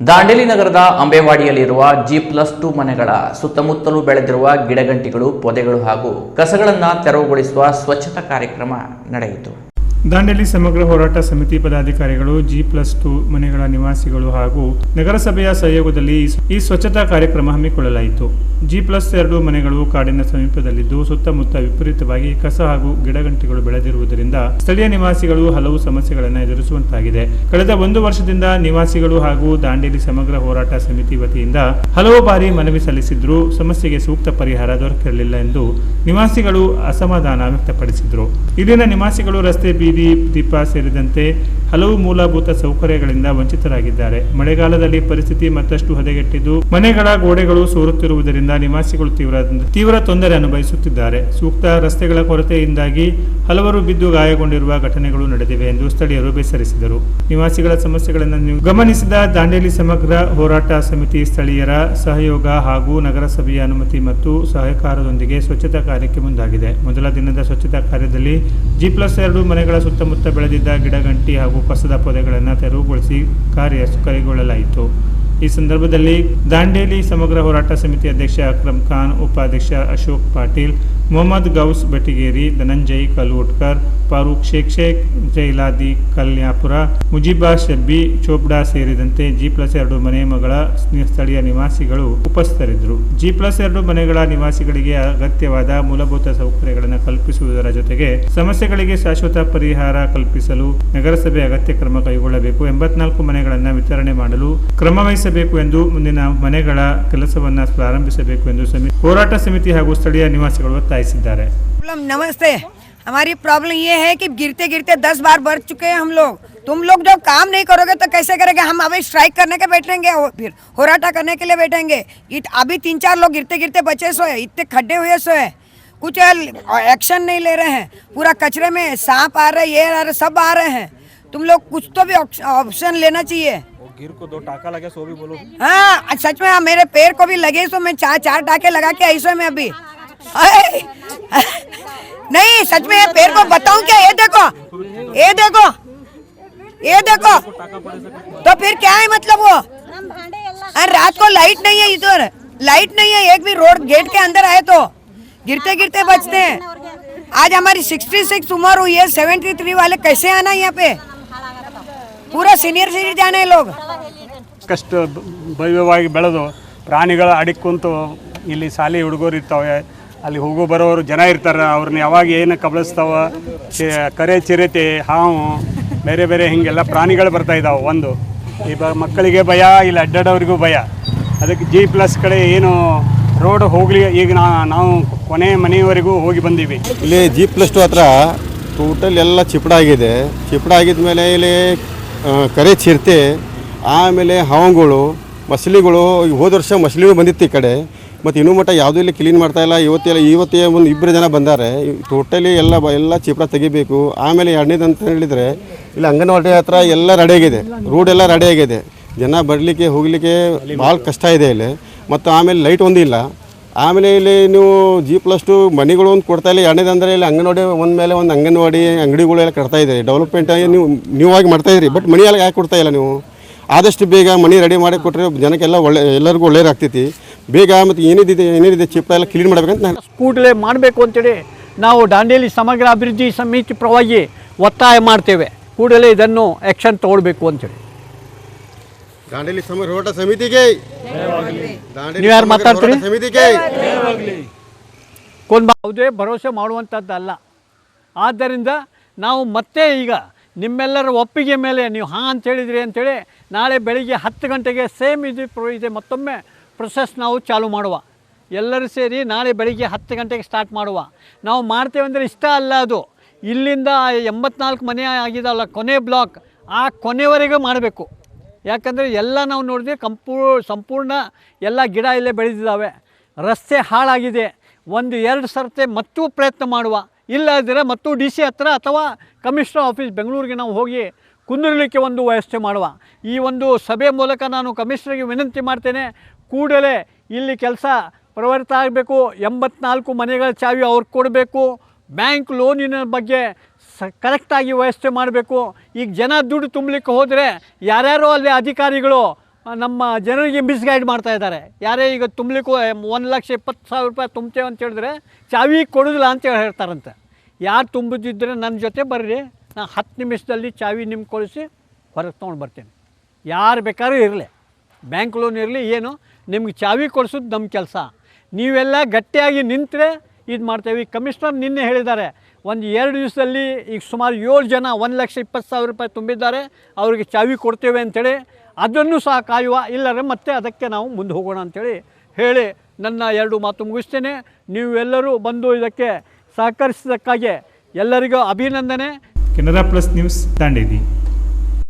ದಾಂಡೇಲಿ ನಗರದ ಅಂಬೇವಾಡಿಯಲ್ಲಿರುವ G+2 ಮನೆಗಳ ಸುತ್ತಮುತ್ತಲೂ ಬೆಳೆದಿರುವ ಗಿಡಗಂಟಿಗಳು, ಪೊದೆಗಳು ಹಾಗೂ ಕಸಗಳನ್ನು ತೆರವುಗೊಳಿಸುವ ಸ್ವಚ್ಛತಾ ಕಾರ್ಯಕ್ರಮ ನಡೆಯಿತು. ದಾಂಡೇಲಿ ಸಮಗ್ರ ಹೋರಾಟ ಸಮಿತಿ ಪದಾಧಿಕಾರಿಗಳು G+2 ಮನೆಗಳ ನಿವಾಸಿಗಳು ಹಾಗೂ ನಗರಸಭೆಯ ಸಹಯೋಗದಲ್ಲಿ ಈ ಸ್ವಚ್ಛತಾ ಕಾರ್ಯಕ್ರಮ ಹಮ್ಮಿಕೊಳ್ಳಲಾಯಿತು. G+2 ಮನೆಗಳು ಕಾಡಿನ ಸಮೀಪದಲ್ಲಿದ್ದು ಸುತ್ತಮುತ್ತ ವಿಪರೀತವಾಗಿ ಕಸ ಹಾಗೂ ಗಿಡಗಂಟಿಗಳು ಬೆಳೆದಿರುವುದರಿಂದ ಸ್ಥಳೀಯ ನಿವಾಸಿಗಳು ಹಲವು ಸಮಸ್ಯೆಗಳನ್ನು ಎದುರಿಸುವಂತಾಗಿದೆ. ಕಳೆದ 1 ವರ್ಷದಿಂದ ನಿವಾಸಿಗಳು ಹಾಗೂ ದಾಂಡೇಲಿ ಸಮಗ್ರ ಹೋರಾಟ ಸಮಿತಿ ವತಿಯಿಂದ ಹಲವು ಬಾರಿ ಮನವಿ ಸಲ್ಲಿಸಿದ್ರು ಸಮಸ್ಯೆಗೆ ಸೂಕ್ತ ಪರಿಹಾರ ದೊರಕಿರಲಿಲ್ಲ ಎಂದು ನಿವಾಸಿಗಳು ಅಸಮಾಧಾನ ವ್ಯಕ್ತಪಡಿಸಿದರು. ಇಲ್ಲಿನ ನಿವಾಸಿಗಳು ರಸ್ತೆ, ಬೀದಿ ದೀಪ ಸೇರಿದಂತೆ ಹಲವು ಮೂಲಭೂತ ಸೌಕರ್ಯಗಳಿಂದ ವಂಚಿತರಾಗಿದ್ದಾರೆ. ಮಳೆಗಾಲದಲ್ಲಿ ಪರಿಸ್ಥಿತಿ ಮತ್ತಷ್ಟು ಹದಗೆಟ್ಟಿದ್ದು ಮನೆಗಳ ಗೋಡೆಗಳು ಸೋರುತ್ತಿರುವುದರಿಂದ ನಿವಾಸಿಗಳು ತೀವ್ರ ತೊಂದರೆ ಅನುಭವಿಸುತ್ತಿದ್ದಾರೆ. ಸೂಕ್ತ ರಸ್ತೆಗಳ ಕೊರತೆಯಿಂದಾಗಿ ಹಲವರು ಬಿದ್ದು ಗಾಯಗೊಂಡಿರುವ ಘಟನೆಗಳು ನಡೆದಿವೆ ಎಂದು ಸ್ಥಳೀಯರು ಬೇಸರಿಸಿದರು. ನಿವಾಸಿಗಳ ಸಮಸ್ಯೆಗಳನ್ನು ಗಮನಿಸಿದ ದಾಂಡೇಲಿ ಸಮಗ್ರ ಹೋರಾಟ ಸಮಿತಿ ಸ್ಥಳೀಯರ ಸಹಯೋಗ ಹಾಗೂ ನಗರಸಭೆಯ ಅನುಮತಿ ಮತ್ತು ಸಹಕಾರದೊಂದಿಗೆ ಸ್ವಚ್ಛತಾ ಕಾರ್ಯಕ್ಕೆ ಮುಂದಾಗಿದೆ. ಮೊದಲ ದಿನದ ಸ್ವಚ್ಛತಾ ಕಾರ್ಯದಲ್ಲಿ G+2 ಮನೆಗಳ ಸುತ್ತಮುತ್ತ ಬೆಳೆದಿದ್ದ ಗಿಡಗಂಟಿ ಹಾಗೂ ಕಸದ ಪೊದೆಗಳನ್ನು ತೆರವುಗೊಳಿಸಿ ಕಾರ್ಯ ಕೈಗೊಳ್ಳಲಾಯಿತು. ಈ ಸಂದರ್ಭದಲ್ಲಿ ದಾಂಡೇಲಿ ಸಮಗ್ರ ಹೋರಾಟ ಸಮಿತಿ ಅಧ್ಯಕ್ಷ ಅಕ್ರಮ್ ಖಾನ್, ಉಪಾಧ್ಯಕ್ಷ ಅಶೋಕ್ ಪಾಟೀಲ್, ಮೊಹಮ್ಮದ್ ಗೌಸ್ ಬೆಟಿಗೇರಿ, ಧನಂಜಯ್ ಕಲ್ವೋಟ್ಕರ್, ಫಾರೂಕ್ ಶೇಖ್, ಜೈಲಾದಿ ಕಲ್ಯಾಪುರ, ಮುಜಿಬಾ ಶಬ್ಬಿ ಚೋಪ್ಡಾ ಸೇರಿದಂತೆ G+2 ಮನೆಗಳ ಸ್ಥಳೀಯ ನಿವಾಸಿಗಳು ಉಪಸ್ಥಿತರಿದ್ದರು. G+2 ಮನೆಗಳ ನಿವಾಸಿಗಳಿಗೆ ಅಗತ್ಯವಾದ ಮೂಲಭೂತ ಸೌಕರ್ಯಗಳನ್ನು ಕಲ್ಪಿಸುವುದರ ಜೊತೆಗೆ ಸಮಸ್ಯೆಗಳಿಗೆ ಶಾಶ್ವತ ಪರಿಹಾರ ಕಲ್ಪಿಸಲು ನಗರಸಭೆ ಅಗತ್ಯ ಕ್ರಮ ಕೈಗೊಳ್ಳಬೇಕು. 84 ಮನೆಗಳನ್ನು ವಿತರಣೆ ಮಾಡಲು ಕ್ರಮ ವಹಿಸಬೇಕು ಎಂದು ಮುಂದಿನ ಮನೆಗಳ ಕೆಲಸವನ್ನು ಪ್ರಾರಂಭಿಸಬೇಕು ಎಂದು ಹೋರಾಟ ಸಮಿತಿ ಹಾಗೂ ಸ್ಥಳೀಯ ನಿವಾಸಿಗಳು ಒತ್ತಾಯಿಸಿದ್ದಾರೆ. नमस्ते, हमारी प्रॉब्लम ये है कि गिरते गिरते 10 बार बढ़ चुके हैं हम लोग. तुम लोग जो काम नहीं करोगे तो कैसे करेंगे? हम अभी स्ट्राइक करने के बैठेंगे, फिर होराटा करने के लिए बैठेंगे. अभी 3-4 लोग गिरते गिरते बचे सो है, इतने खड्डे हुए सो है, कुछ एक्शन नहीं ले रहे हैं. पूरा कचरे में सांप आ रहे, ये आ रहे, सब आ रहे हैं. तुम लोग कुछ तो भी ऑप्शन लेना चाहिए. गिर को 2 टाका लगे सो भी बोलो. हाँ सच में, मेरे पैर को भी लगे सो मैं 4 टाके लगा के ऐसे में अभी नहीं, सच में पैर को बताऊं क्या? ये देखो, ये देखो, ये देखो, तो फिर क्या है मतलब वो? रात को लाइट नहीं है, इधर लाइट नहीं है, एक भी रोड गेट के अंदर आए तो गिरते गिरते बचते हैं. आज हमारी 66 उम्र हुई है, 73 वाले कैसे आना यहाँ पे? पूरा सीनियर सिटीजन है लोग. ಕಷ್ಟ ಭವ್ಯವಾಗಿ ಬೆಳೆದು ಪ್ರಾಣಿಗಳ ಅಡಿಕ್ಕುಂತು ಇಲ್ಲಿ ಸಾಲಿ ಹುಡುಗರು ಇರ್ತಾವೆ, ಅಲ್ಲಿ ಹೋಗೋ ಬರೋರು ಜನ ಇರ್ತಾರೆ. ಅವ್ರನ್ನ ಯಾವಾಗ ಏನು ಕಬಳಿಸ್ತಾವ, ಕರೆ, ಚಿರತೆ, ಹಾವು, ಬೇರೆ ಬೇರೆ ಹೀಗೆಲ್ಲ ಪ್ರಾಣಿಗಳು ಬರ್ತಾ ಇದ್ದಾವೆ. ಒಂದು ಈಗ ಮಕ್ಕಳಿಗೆ ಭಯ, ಇಲ್ಲಿ ಅಡ್ಡಾಡೋರಿಗೂ ಭಯ. ಅದಕ್ಕೆ G+ ಕಡೆ ಏನು ರೋಡ್ ಹೋಗಲಿ, ಈಗ ನಾವು ಕೊನೆ ಮನೆಯವರೆಗೂ ಹೋಗಿ ಬಂದೀವಿ. ಇಲ್ಲಿ G+2 ಹತ್ರ ಟೋಟಲ್ ಎಲ್ಲ ಚಿಪಡ ಆಗಿದೆ. ಚಿಪಡ ಆಗಿದ್ಮೇಲೆ ಇಲ್ಲಿ ಕರೆ, ಚಿರತೆ, ಆಮೇಲೆ ಹಾವುಗಳು, ಮಸಲಿಗಳು. ಹೋದ ವರ್ಷ ಮಸಲಿನೂ ಬಂದಿತ್ತು ಈ ಕಡೆ, ಮತ್ತು ಇನ್ನೂ ಮಟ್ಟ ಯಾವುದೂ ಇಲ್ಲಿ ಕ್ಲೀನ್ ಮಾಡ್ತಾಯಿಲ್ಲ. ಇವತ್ತೇ ಒಂದು 2 ಜನ ಬಂದಾರೆ. ಟೋಟಲಿ ಎಲ್ಲ ಚಿಪಡ ತೆಗಿಬೇಕು. ಆಮೇಲೆ 2ನೇದು ಅಂತ ಹೇಳಿದರೆ ಇಲ್ಲಿ ಅಂಗನವಾಡಿ ಹತ್ರ ಎಲ್ಲ ರೆಡಿಯಾಗಿದೆ, ರೋಡ್ ಎಲ್ಲ ರೆಡಿಯಾಗಿದೆ. ಜನ ಬರಲಿಕ್ಕೆ ಹೋಗಲಿಕ್ಕೆ ಭಾಳ ಕಷ್ಟ ಇದೆ ಇಲ್ಲಿ. ಮತ್ತು ಆಮೇಲೆ ಲೈಟ್ ಒಂದಿಲ್ಲ. ಆಮೇಲೆ ಇಲ್ಲಿ ನೀವು G+2 ಮನೆಗಳು ಒಂದು ಕೊಡ್ತಾಯಿಲ್ಲ. 2ನೇದು ಅಂದರೆ ಇಲ್ಲಿ ಅಂಗನವಾಡಿ ಮೇಲೆ ಒಂದು ಅಂಗನವಾಡಿ ಅಂಗಡಿಗಳು ಎಲ್ಲ ಕಟ್ತಾಯಿದ್ದೀರಿ. ಡೆವಲಪ್ಮೆಂಟ್ ಆಗಿ ನೀವಾಗಿ ಮಾಡ್ತಾಯಿದ್ರಿ, ಬಟ್ ಮನೆ ಎಲ್ಲ ಯಾಕೆ ಕೊಡ್ತಾಯಿಲ್ಲ ನೀವು? ಆದಷ್ಟು ಬೇಗ ಮನೆ ರೆಡಿ ಮಾಡಿ ಕೊಟ್ಟರೆ ಜನಕ್ಕೆಲ್ಲ ಎಲ್ಲರಿಗೂ ಒಳ್ಳೆಯದಾಗ್ತೈತಿ. ಬೇಗ ಮತ್ತು ಏನಿದೆ ಚಿಪ್ಪ ಎಲ್ಲ ಕ್ಲೀನ್ ಮಾಡಬೇಕಂತ ನಾನು ಕೂಡಲೇ ಮಾಡಬೇಕು ಅಂತೇಳಿ ನಾವು ದಾಂಡೇಲಿ ಸಮಗ್ರ ಅಭಿವೃದ್ಧಿ ಸಮಿತಿ ಪರವಾಗಿ ಒತ್ತಾಯ ಮಾಡ್ತೇವೆ. ಕೂಡಲೇ ಇದನ್ನು ಆ್ಯಕ್ಷನ್ ತಗೊಳ್ಬೇಕು ಅಂತೇಳಿ. ದಾಂಡೇಲಿ ಸಮಗ್ರ ಹೋರಾಟ ಸಮಿತಿಗೆ ನೀವು ಯಾರು ಮಾತಾಡ್ತೀರಿ? ಸಮಿತಿಗೆ ಯಾವುದೇ ಭರವಸೆ ಮಾಡುವಂಥದ್ದಲ್ಲ. ಆದ್ದರಿಂದ ನಾವು ಮತ್ತೆ ಈಗ ನಿಮ್ಮೆಲ್ಲರ ಒಪ್ಪಿಗೆ ಮೇಲೆ ನೀವು ಹಾಂ ಅಂತ ಹೇಳಿದ್ರಿ ಅಂಥೇಳಿ ನಾಳೆ ಬೆಳಿಗ್ಗೆ 10 ಗಂಟೆಗೆ ಸೇಮ್ ಇದೆ ಮತ್ತೊಮ್ಮೆ ಪ್ರೊಸೆಸ್ ನಾವು ಚಾಲು ಮಾಡುವ. ಎಲ್ಲರೂ ಸೇರಿ ನಾಳೆ ಬೆಳಿಗ್ಗೆ 10 ಗಂಟೆಗೆ ಸ್ಟಾರ್ಟ್ ಮಾಡುವ. ನಾವು ಮಾಡ್ತೇವೆ ಅಂದರೆ ಇಷ್ಟ ಅಲ್ಲ, ಅದು ಇಲ್ಲಿಂದ 84 ಮನೆ ಆಗಿದಲ್ಲ ಕೊನೆ ಬ್ಲಾಕ್, ಆ ಕೊನೆವರೆಗೂ ಮಾಡಬೇಕು. ಯಾಕಂದರೆ ಎಲ್ಲ ನಾವು ನೋಡಿದ್ರೆ ಸಂಪೂರ್ಣ ಎಲ್ಲ ಗಿಡ ಇಲ್ಲೇ ಬೆಳೆದಿದ್ದಾವೆ. ರಸ್ತೆ ಹಾಳಾಗಿದೆ. 1-2 ಸರ್ತೆ ಮತ್ತೂ ಪ್ರಯತ್ನ ಮಾಡುವ. ಇಲ್ಲದಿದ್ದರೆ ಮತ್ತು DC ಹತ್ರ ಅಥವಾ ಕಮಿಷನರ್ ಆಫೀಸ್ ಬೆಂಗಳೂರಿಗೆ ನಾವು ಹೋಗಿ ಕುಂದಿರಲಿಕ್ಕೆ ಒಂದು ವ್ಯವಸ್ಥೆ ಮಾಡುವ. ಈ ಒಂದು ಸಭೆ ಮೂಲಕ ನಾನು ಕಮಿಷನರ್ಗೆ ವಿನಂತಿ ಮಾಡ್ತೇನೆ, ಕೂಡಲೇ ಇಲ್ಲಿ ಕೆಲಸ ಪ್ರವರ್ತ ಆಗಬೇಕು. 84 ಮನೆಗಳ ಚಾವಿ ಅವ್ರಿಗೆ ಕೊಡಬೇಕು. ಬ್ಯಾಂಕ್ ಲೋನಿನ ಬಗ್ಗೆ ಕರೆಕ್ಟಾಗಿ ವ್ಯವಸ್ಥೆ ಮಾಡಬೇಕು. ಈಗ ಜನ ದುಡ್ಡು ತುಂಬಲಿಕ್ಕೆ ಹೋದರೆ ಯಾರ್ಯಾರೋ ಅಲ್ಲಿ ಅಧಿಕಾರಿಗಳು ನಮ್ಮ ಜನರಿಗೆ ಮಿಸ್ಗೈಡ್ ಮಾಡ್ತಾ ಇದ್ದಾರೆ. ಯಾರೇ ಈಗ ತುಂಬಲಿಕ್ಕೂ 1,20,000 ರೂಪಾಯಿ ತುಂಬ್ತೇವೆ ಅಂತ ಹೇಳಿದ್ರೆ ಚಾವಿ ಕೊಡೋದಿಲ್ಲ ಅಂತ ಹೇಳ್ತಾರಂತೆ. ಯಾರು ತುಂಬಿದ್ರೆ ನನ್ನ ಜೊತೆ ಬರ್ರಿ, ನಾನು 10 ನಿಮಿಷದಲ್ಲಿ ಚಾವಿ ನಿಮ್ಗೆ ಕಳಿಸಿ ಹೊರಗೆ ತೊಗೊಂಡು ಬರ್ತೀನಿ. ಯಾರು ಬೇಕಾದ್ರೂ ಇರಲಿ, ಬ್ಯಾಂಕ್ ಲೋನ್ ಇರಲಿ, ಏನು ನಿಮ್ಗೆ ಚಾವಿ ಕೊಡಿಸೋದು ನಮ್ಮ ಕೆಲಸ. ನೀವೆಲ್ಲ ಗಟ್ಟಿಯಾಗಿ ನಿಂತರೆ ಇದು ಮಾಡ್ತೇವೆ. ಕಮಿಷನರ್ ನಿನ್ನೆ ಹೇಳಿದ್ದಾರೆ, ಒಂದು 2 ದಿವಸದಲ್ಲಿ ಈಗ ಸುಮಾರು 7 ಜನ 1,20,000 ರೂಪಾಯಿ ತುಂಬಿದ್ದಾರೆ, ಅವರಿಗೆ ಚಾವಿ ಕೊಡ್ತೇವೆ ಅಂಥೇಳಿ. ಅದನ್ನು ಸಹ ಕಾಯುವ, ಇಲ್ಲರೆ ಮತ್ತೆ ಅದಕ್ಕೆ ನಾವು ಮುಂದೆ ಹೋಗೋಣ ಅಂಥೇಳಿ ಹೇಳಿ ನನ್ನ 2 ಮಾತು ಮುಗಿಸ್ತೇನೆ. ನೀವೆಲ್ಲರೂ ಬಂದು ಇದಕ್ಕೆ ಸಹಕರಿಸಿದ್ದಕ್ಕಾಗಿ ಎಲ್ಲರಿಗೂ ಅಭಿನಂದನೆ. Canara plus news, Dandeli.